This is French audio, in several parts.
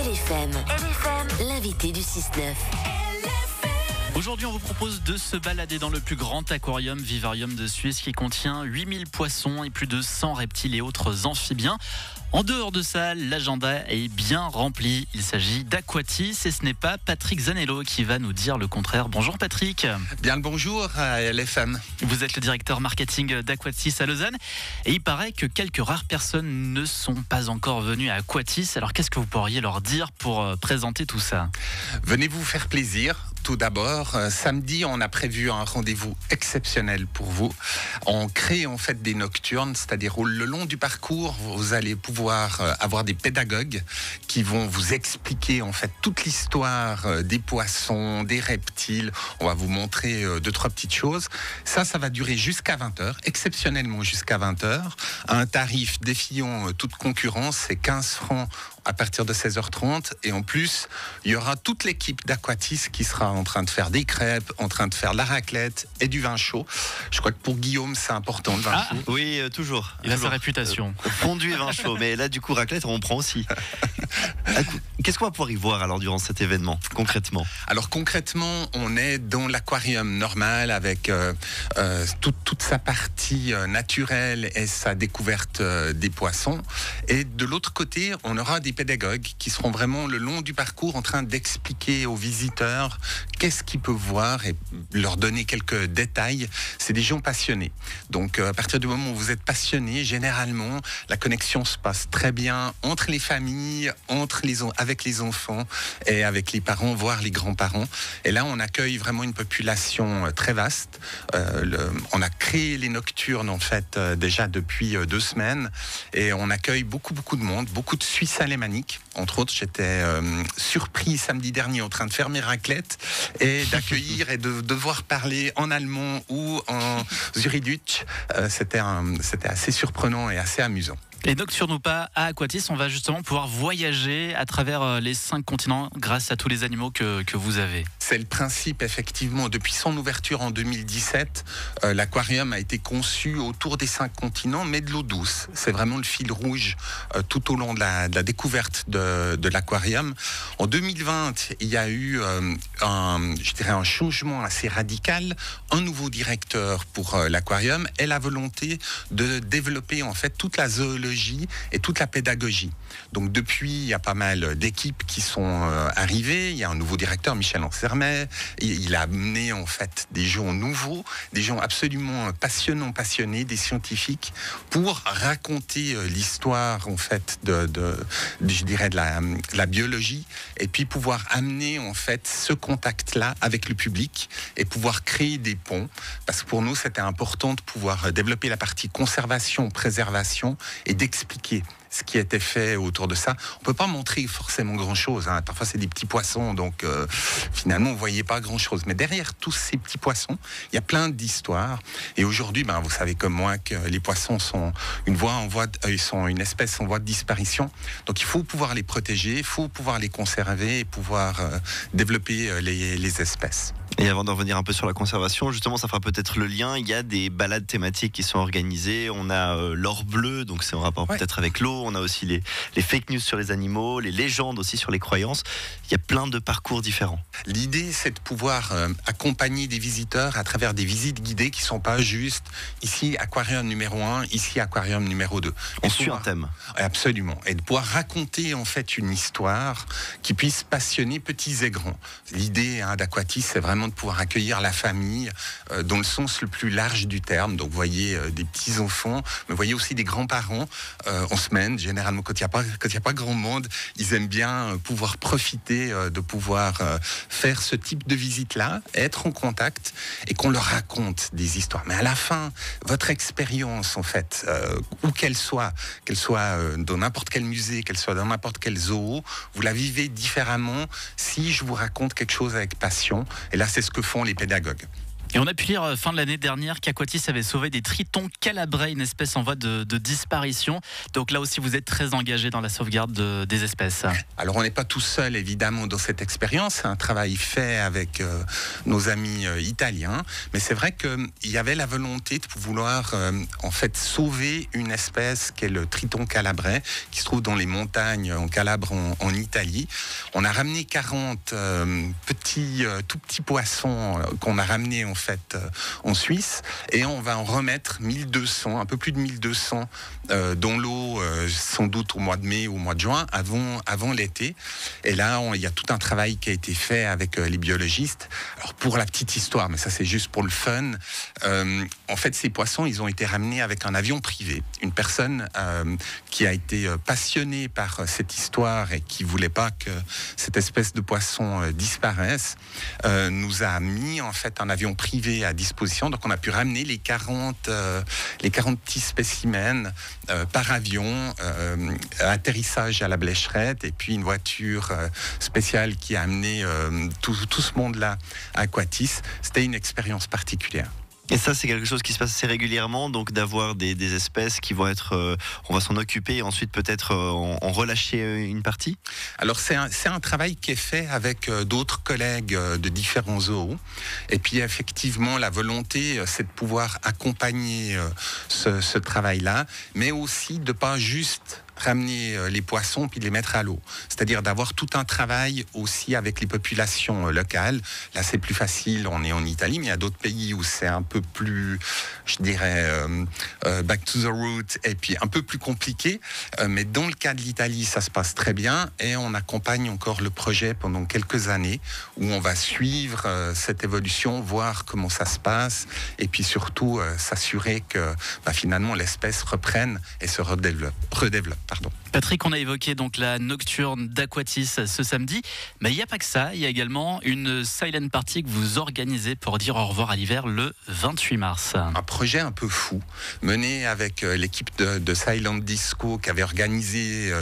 LFM, l'invité du 6-9. Aujourd'hui, on vous propose de se balader dans le plus grand aquarium vivarium de Suisse qui contient 8000 poissons et plus de 100 reptiles et autres amphibiens. En dehors de ça, l'agenda est bien rempli. Il s'agit d'Aquatis et ce n'est pas Patrick Zanello qui va nous dire le contraire. Bonjour Patrick. Bien le bonjour à LFM. Vous êtes le directeur marketing d'Aquatis à Lausanne et il paraît que quelques rares personnes ne sont pas encore venues à Aquatis. Alors qu'est-ce que vous pourriez leur dire pour présenter tout ça ? Venez vous faire plaisir. Tout d'abord, samedi, on a prévu un rendez-vous exceptionnel pour vous. On crée en fait des nocturnes, c'est-à-dire le long du parcours, vous allez pouvoir avoir des pédagogues qui vont vous expliquer en fait toute l'histoire des poissons, des reptiles. On va vous montrer 2-3 petites choses. Ça va durer jusqu'à 20h, exceptionnellement jusqu'à 20h. Un tarif défiant toute concurrence, c'est 15 francs à partir de 16h30. Et en plus, il y aura toute l'équipe d'Aquatis qui sera en train de faire des crêpes, en train de faire la raclette et du vin chaud. Je crois que pour Guillaume, c'est important le vin chaud. Oui, toujours. Il a sa réputation. Fondu et vin chaud, mais là, du coup, raclette, on prend aussi. Qu'est-ce qu'on va pouvoir y voir alors durant cet événement, concrètement ? Alors concrètement, on est dans l'aquarium normal avec toute sa partie naturelle et sa découverte des poissons. Et de l'autre côté, on aura des pédagogues qui seront vraiment le long du parcours en train d'expliquer aux visiteurs qu'est-ce qu'ils peuvent voir et leur donner quelques détails. C'est des gens passionnés. Donc à partir du moment où vous êtes passionné, généralement, la connexion se passe très bien entre les familles, avec les enfants et avec les parents, voire les grands-parents. Et là, on accueille vraiment une population très vaste. On a créé les nocturnes, en fait, déjà depuis 2 semaines. Et on accueille beaucoup de monde, beaucoup de Suisses alémaniques. Entre autres, j'étais surpris samedi dernier en train de faire mes raclettes et d'accueillir et de devoir parler en allemand ou en Zuriduc. C'était assez surprenant et assez amusant. Et nocturne ou pas, à Aquatis, on va justement pouvoir voyager à travers les 5 continents grâce à tous les animaux que vous avez. C'est le principe, effectivement. Depuis son ouverture en 2017, l'aquarium a été conçu autour des 5 continents, mais de l'eau douce. C'est vraiment le fil rouge tout au long de la découverte de l'aquarium. En 2020, il y a eu un changement assez radical, un nouveau directeur pour l'aquarium et la volonté de développer en fait toute la zoologie et toute la pédagogie. Donc depuis, il y a pas mal d'équipes qui sont arrivées. Il y a un nouveau directeur, Michel Ansermet. Il a amené en fait des gens nouveaux, des gens absolument passionnés, des scientifiques, pour raconter l'histoire en fait de la biologie et puis pouvoir amener en fait ce contact-là avec le public et pouvoir créer des ponts. Parce que pour nous, c'était important de pouvoir développer la partie conservation, préservation et d'expliquer ce qui a été fait autour de ça. On peut pas montrer forcément grand-chose. Parfois, c'est des petits poissons, donc finalement, vous voyez pas grand-chose. Mais derrière tous ces petits poissons, il y a plein d'histoires. Et aujourd'hui, vous savez comme moi que les poissons sont ils sont une espèce en voie de disparition. Donc, il faut pouvoir les protéger, il faut pouvoir les conserver et pouvoir développer les espèces. Et avant de revenir un peu sur la conservation, justement, ça fera peut-être le lien. Il y a des balades thématiques qui sont organisées. On a l'or bleu, donc c'est en rapport peut-être avec l'eau. On a aussi les fake news sur les animaux, les légendes aussi sur les croyances. Il y a plein de parcours différents. L'idée, c'est de pouvoir accompagner des visiteurs à travers des visites guidées qui ne sont pas juste ici aquarium numéro 1, ici aquarium numéro 2. On suit un thème. Absolument. Et de pouvoir raconter en fait une histoire qui puisse passionner petits et grands. L'idée d'Aquatis, c'est vraiment de pouvoir accueillir la famille dans le sens le plus large du terme. Donc vous voyez des petits-enfants, mais vous voyez aussi des grands-parents en semaine. Généralement, quand il n'y a pas grand monde, ils aiment bien pouvoir profiter de pouvoir faire ce type de visite-là, être en contact et qu'on leur raconte des histoires. Mais à la fin, votre expérience, en fait, où qu'elle soit dans n'importe quel musée, qu'elle soit dans n'importe quel zoo, vous la vivez différemment si je vous raconte quelque chose avec passion. Et là, c'est ce que font les pédagogues. Et on a pu lire fin de l'année dernière qu'Aquatis avait sauvé des tritons calabrais, une espèce en voie de disparition. Donc là aussi, vous êtes très engagé dans la sauvegarde des espèces. Alors on n'est pas tout seul évidemment dans cette expérience, c'est un travail fait avec nos amis italiens, mais c'est vrai qu'il y avait la volonté de vouloir en fait sauver une espèce qui est le triton calabrais, qui se trouve dans les montagnes en Calabre en Italie. On a ramené 40 tout petits poissons qu'on a ramenés en fait en Suisse, et on va en remettre 1200, un peu plus de 1200 dans l'eau, sans doute au mois de mai ou au mois de juin, avant l'été. Et là, il y a tout un travail qui a été fait avec les biologistes. Alors pour la petite histoire, mais ça c'est juste pour le fun, en fait ces poissons, ils ont été ramenés avec un avion privé. Une personne qui a été passionnée par cette histoire et qui voulait pas que cette espèce de poisson disparaisse, nous a mis en fait un avion privé à disposition. Donc on a pu ramener les 40 petits spécimens par avion, atterrissage à la Blécherette, et puis une voiture spéciale qui a amené tout ce monde-là à Aquatis. C'était une expérience particulière. Et ça, c'est quelque chose qui se passe assez régulièrement, donc d'avoir des espèces qui vont être, on va s'en occuper et ensuite peut-être en relâcher une partie. Alors c'est un travail qui est fait avec d'autres collègues de différents zoos. Et puis effectivement, la volonté, c'est de pouvoir accompagner ce travail-là, mais aussi de pas juste ramener les poissons puis les mettre à l'eau. C'est-à-dire d'avoir tout un travail aussi avec les populations locales. Là, c'est plus facile, on est en Italie, mais il y a d'autres pays où c'est un peu plus, je dirais, back to the root, et puis un peu plus compliqué. Mais dans le cas de l'Italie, ça se passe très bien, et on accompagne encore le projet pendant quelques années, où on va suivre cette évolution, voir comment ça se passe, et puis surtout s'assurer que finalement l'espèce reprenne et se redéveloppe. Pardon. Patrick, on a évoqué donc la nocturne d'Aquatis ce samedi, mais il n'y a pas que ça, il y a également une silent party que vous organisez pour dire au revoir à l'hiver le 28 mars. Un projet un peu fou, mené avec l'équipe de Silent Disco qui avait organisé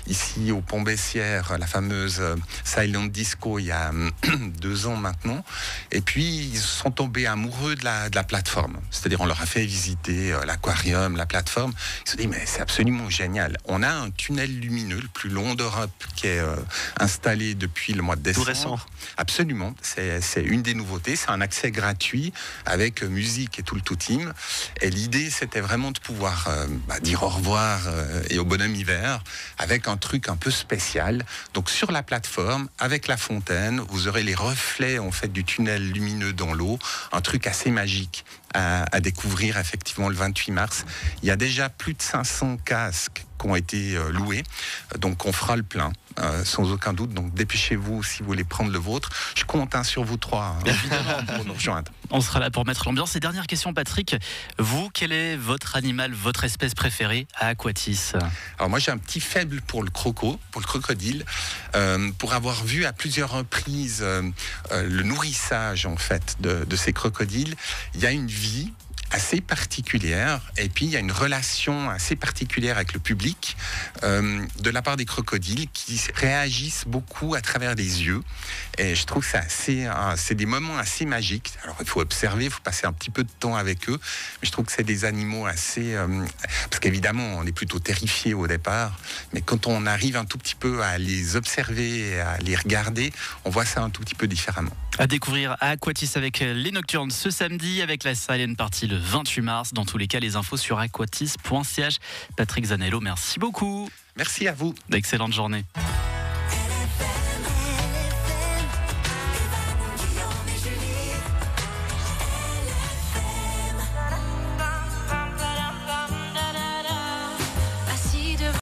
ici au Pont-Bessières la fameuse Silent Disco il y a 2 ans maintenant, et puis ils sont tombés amoureux de la plateforme, c'est-à-dire on leur a fait visiter l'aquarium, la plateforme, ils se sont dit mais c'est absolument génial. On a un tunnel lumineux le plus long d'Europe qui est installé depuis le mois de décembre. Tout récent. Absolument, c'est une des nouveautés, c'est un accès gratuit avec musique et tout le tout team. Et l'idée, c'était vraiment de pouvoir dire au revoir et au bonhomme hiver avec un truc un peu spécial. Donc sur la plateforme, avec la fontaine, vous aurez les reflets en fait du tunnel lumineux dans l'eau, un truc assez magique à découvrir effectivement le 28 mars. Il y a déjà plus de 500 casques qui ont été loués, donc on fera le plein sans aucun doute, donc dépêchez-vous si vous voulez prendre le vôtre. Je compte sur vous trois pour nous rejoindre. On sera là pour mettre l'ambiance. Et dernière question, Patrick, vous, quel est votre animal, votre espèce préférée à Aquatis? Alors moi j'ai un petit faible pour le crocodile, pour avoir vu à plusieurs reprises le nourrissage en fait de ces crocodiles. Il y a une vie assez particulière, et puis il y a une relation assez particulière avec le public de la part des crocodiles qui réagissent beaucoup à travers les yeux, et je trouve que c'est des moments assez magiques. Alors il faut observer, il faut passer un petit peu de temps avec eux, mais je trouve que c'est des animaux assez parce qu'évidemment on est plutôt terrifié au départ, mais quand on arrive un tout petit peu à les observer et à les regarder, on voit ça un tout petit peu différemment. À découvrir à Aquatis avec les Nocturnes ce samedi, avec la silent party le 28 mars. Dans tous les cas, les infos sur aquatis.ch. Patrick Zanello, merci beaucoup. Merci à vous. D'excellentes journées.